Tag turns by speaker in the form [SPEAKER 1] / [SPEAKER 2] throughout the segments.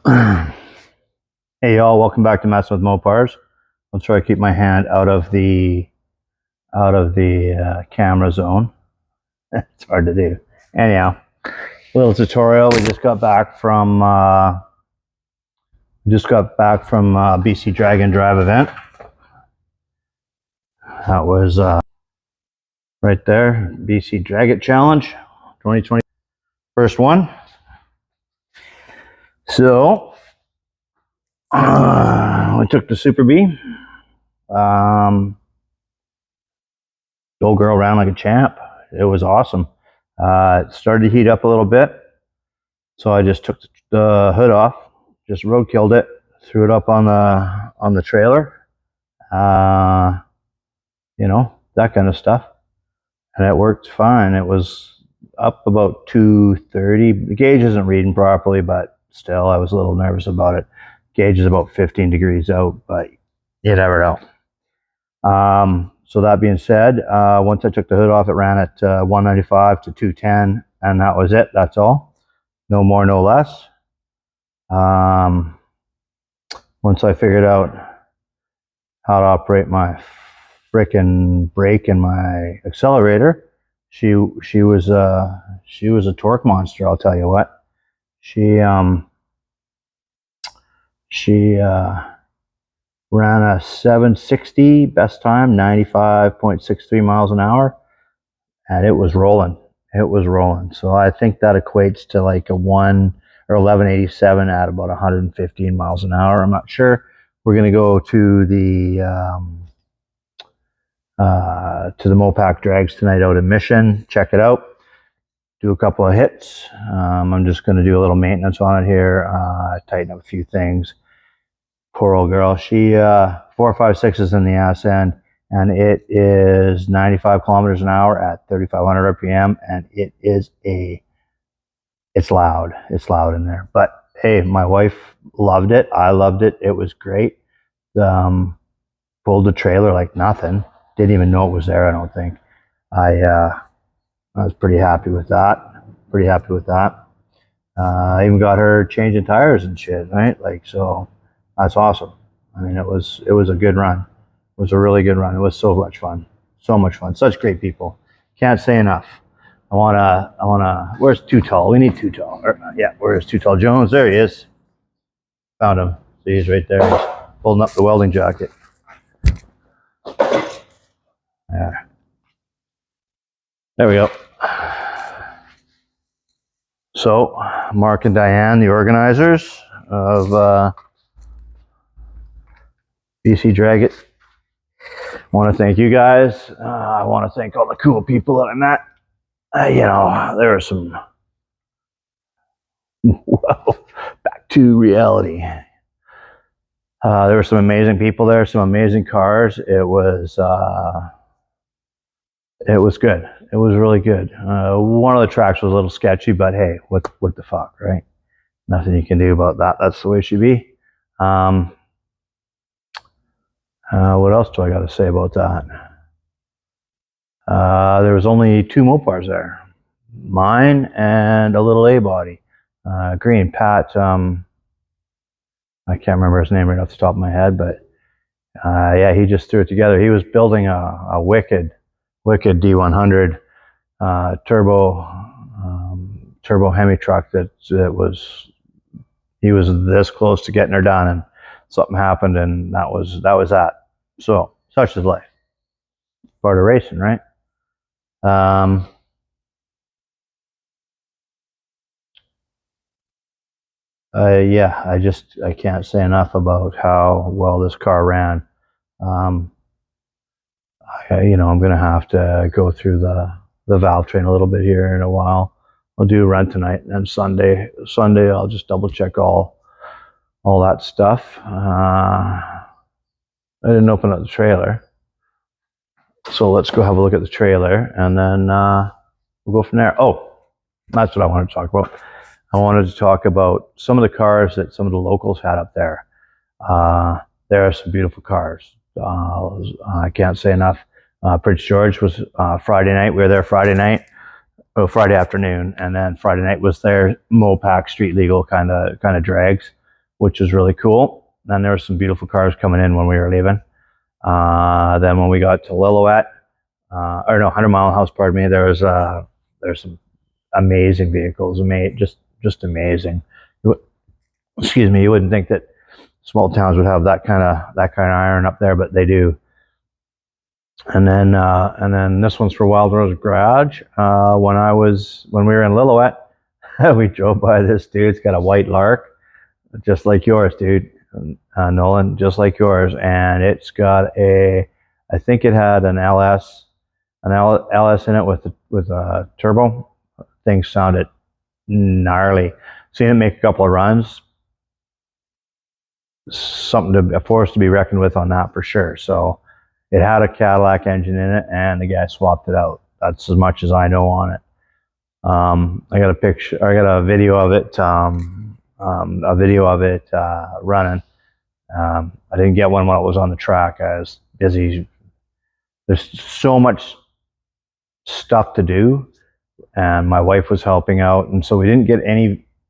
[SPEAKER 1] Hey y'all, welcome back to Messing with Mopars. I'll try to keep my hand out of the camera zone. It's hard to do. Anyhow, little tutorial. We just got back from BC Drag and Drive event. That was right there, BC Dragit Challenge 2020, first one. So we took the Super B. Old girl ran like a champ. It was awesome. It started to heat up a little bit, so I just took the hood off, just road killed it, threw it up on the trailer, you know, that kind of stuff, and it worked fine. It was up about 230. The gauge isn't reading properly, but still, I was a little nervous about it. Gauge is about 15 degrees out, but you never know. So that being said, once I took the hood off, it ran at 195 to 210, and that was it. That's all. No more, no less. Once I figured out how to operate my frickin' brake and my accelerator, she was a torque monster. I'll tell you what. She ran a 760 best time, 95.63 miles an hour, and it was rolling. It was rolling. So I think that equates to like a 1187 at about 115 miles an hour. I'm not sure. We're going to go to the Mopac drags tonight out in Mission. Check it out. Do a couple of hits. I'm just going to do a little maintenance on it here. Tighten up a few things. Poor old girl. She 456 in the ass end, and it is 95 kilometers an hour at 3,500 RPM, and it's loud. It's loud in there. But hey, my wife loved it. I loved it. It was great. Pulled the trailer like nothing. Didn't even know it was there, I don't think. I was pretty happy with that. Pretty happy with that. I even got her changing tires and shit, right? Like, so that's awesome. I mean, it was a good run. It was a really good run. It was so much fun. So much fun. Such great people. Can't say enough. I wanna, where's Too Tall? We need Too Tall. Yeah, where's Too Tall Jones? There he is. Found him. See, he's right there. He's holding up the welding jacket. Yeah. There we go. So, Mark and Diane, the organizers of BC Dragit, want to thank you guys. I want to thank all the cool people that I met. You know, there were some, well, back to reality. There were some amazing people there, some amazing cars. It was good. It was really good. One of the tracks was a little sketchy, but hey, what the fuck, right? Nothing you can do about that. That's the way it should be. What else do I got to say about that? There was only 2 Mopars there. Mine and a little A-body. Green. Pat, I can't remember his name right off the top of my head, but yeah, he just threw it together. He was building a wicked D100 turbo Hemi truck that he was this close to getting her done, and something happened, and that was that. So such is life. Part of racing, right? Yeah, I can't say enough about how well this car ran. You know, I'm gonna have to go through the valve train a little bit here in a while. I'll do a run tonight, and then Sunday I'll just double check all that stuff. I didn't open up the trailer, so let's go have a look at the trailer, and then we'll go from there. Oh, that's what I wanted to talk about. I wanted to talk about some of the cars that some of the locals had up there. There are some beautiful cars. I can't say enough. Prince George was Friday night. We were there Friday night, Friday afternoon, and then Friday night was their Mopac street legal kind of drags. which is really cool. And there were some beautiful cars coming in when we were leaving. Then when we got to Lillooet, 100 Mile House, pardon me, there's some amazing vehicles, just amazing. Excuse me, you wouldn't think that small towns would have that kind of iron up there, but they do. And then this one's for Wild Rose Garage. When we were in Lillooet, we drove by this dude's got a white Lark, just like yours, dude, Nolan, just like yours, and it's got I think it had an LS in it with a turbo. Things sounded gnarly. Seen it make a couple of runs. A force to be reckoned with on that for sure. So it had a Cadillac engine in it, and the guy swapped it out. That's as much as I know on it. I got a video of it. Running. I didn't get one while it was on the track. I was busy. There's so much stuff to do, and my wife was helping out, and so we didn't get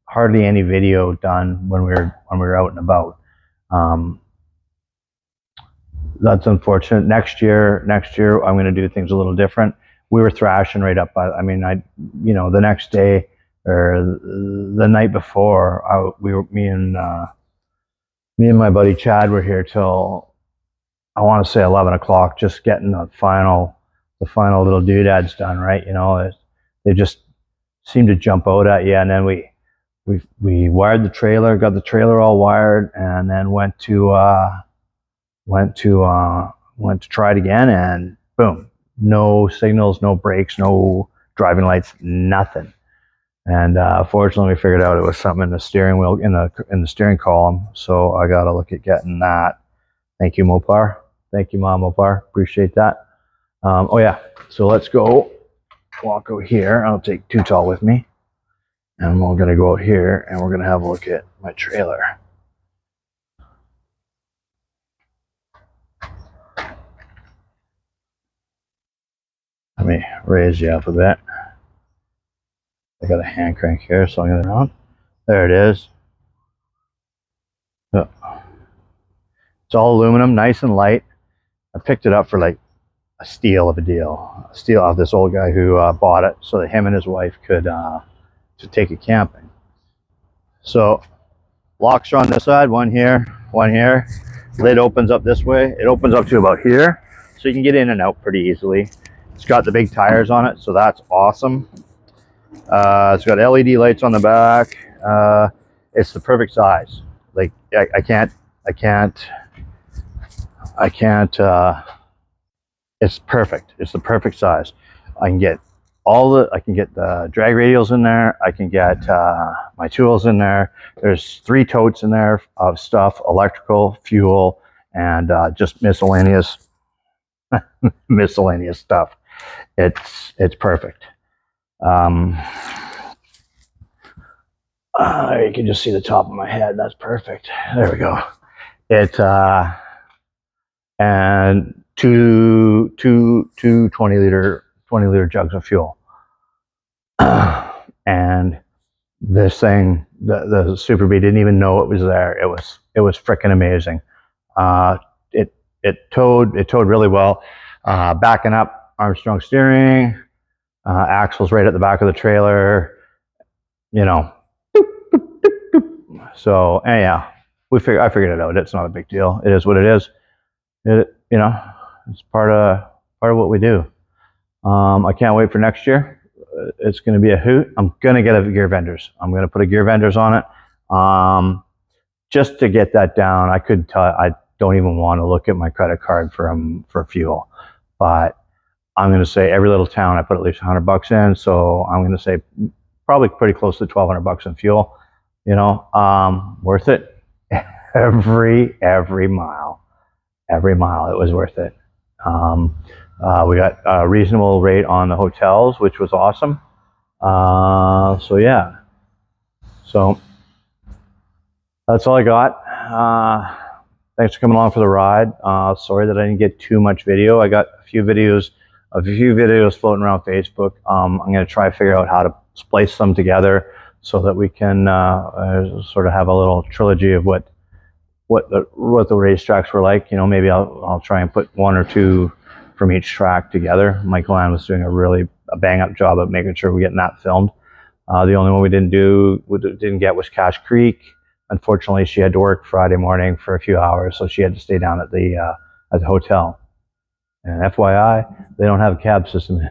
[SPEAKER 1] hardly any video done when we were out and about. That's unfortunate. Next year I'm going to do things a little different. We were thrashing right up by, the next day or the night before, me and my buddy Chad were here till, I want to say 11 o'clock, just getting the final little doodads done, right? They just seem to jump out at you. And then we wired the trailer, got the trailer all wired, and then went to try it again, and boom, no signals, no brakes, no driving lights, nothing. And fortunately, we figured out it was something in the steering wheel, in the steering column. So I got to look at getting that. Thank you, Mopar. Thank you, Mom Mopar. Appreciate that. Oh yeah. So let's go walk out here. I'll take Too Tall with me, and we're gonna go out here, and we're gonna have a look at my trailer. Let me raise you up a bit. I got a hand crank here, so I'm going to run. There it is. Oh. It's all aluminum, nice and light. I picked it up for like a steal of a deal. A steal of this old guy who bought it so that him and his wife could take it camping. So locks are on this side, one here, one here. Lid opens up this way. It opens up to about here, so you can get in and out pretty easily. It's got the big tires on it, so that's awesome. It's got LED lights on the back. It's the perfect size. Like I can't. It's perfect. It's the perfect size. I can get the drag radials in there. I can get my tools in there. There's 3 totes in there of stuff: electrical, fuel, and just miscellaneous stuff. It's perfect. You can just see the top of my head. That's perfect. There we go. And two 20 liter jugs of fuel. And this thing, the Super Bee didn't even know it was there. It was freaking amazing. It towed really well. Backing up, Armstrong steering, axles right at the back of the trailer, So anyhow, I figured it out. It's not a big deal. It is what it is. It's part of what we do. I can't wait for next year. It's going to be a hoot. I'm going to get a gear vendors. I'm going to put a gear vendors on it. Just to get that down, I could tell. I don't even want to look at my credit card for fuel, but I'm going to say every little town I put at least $100 in. So I'm going to say probably pretty close to $1,200 in fuel. Worth it. Every mile. It was worth it. We got a reasonable rate on the hotels, which was awesome. So yeah. So that's all I got. Thanks for coming along for the ride. Sorry that I didn't get too much video. I got a few videos floating around Facebook. I'm going to try to figure out how to splice them together so that we can sort of have a little trilogy of what the racetracks were like. You know, maybe I'll try and put one or two from each track together. Michael Ann was doing a bang up job of making sure we're getting that filmed. The only one we didn't get was Cache Creek. Unfortunately, she had to work Friday morning for a few hours, so she had to stay down at the hotel. And FYI, they don't have a cab system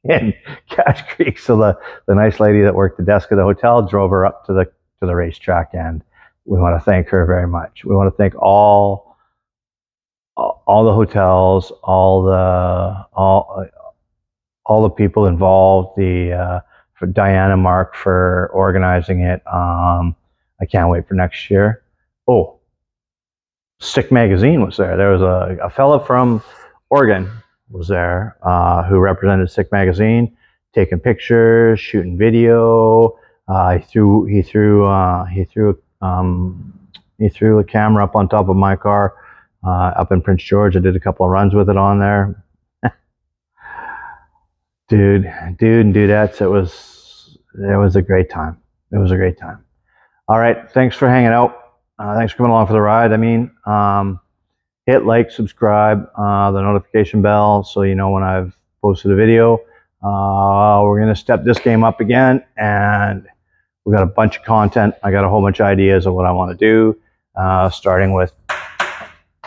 [SPEAKER 1] in Cache Creek, so the nice lady that worked the desk at the hotel drove her up to the racetrack, and we want to thank her very much. We want to thank all the hotels, all the people involved, for Diana and Mark for organizing it. I can't wait for next year. Oh, Stick Magazine was there. There was a fella from Oregon was there who represented Stick Magazine, taking pictures, shooting video. He threw a camera up on top of my car up in Prince George. I did a couple of runs with it on there. Dude and dudettes, it was a great time. It was a great time. All right, thanks for hanging out. Thanks for coming along for the ride. I mean, hit like, subscribe, the notification bell, so you know when I've posted a video. We're gonna step this game up again, and we got a bunch of content. I got a whole bunch of ideas of what I want to do, starting with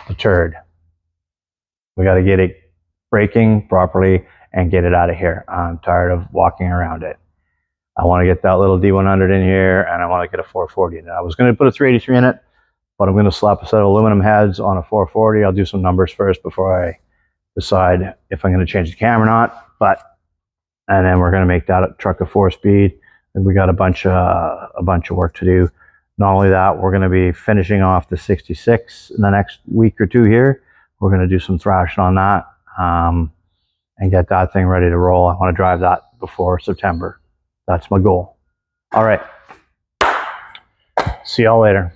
[SPEAKER 1] the turd. We got to get it braking properly and get it out of here. I'm tired of walking around it. I want to get that little D100 in here, and I want to get a 440 in it. I was going to put a 383 in it, but I'm going to slap a set of aluminum heads on a 440. I'll do some numbers first before I decide if I'm going to change the cam or not. And then we're going to make that truck a 4-speed. And we got a bunch of work to do. Not only that, we're going to be finishing off the 66 in the next week or two here. We're going to do some thrashing on that and get that thing ready to roll. I want to drive that before September. That's my goal. All right. See y'all later.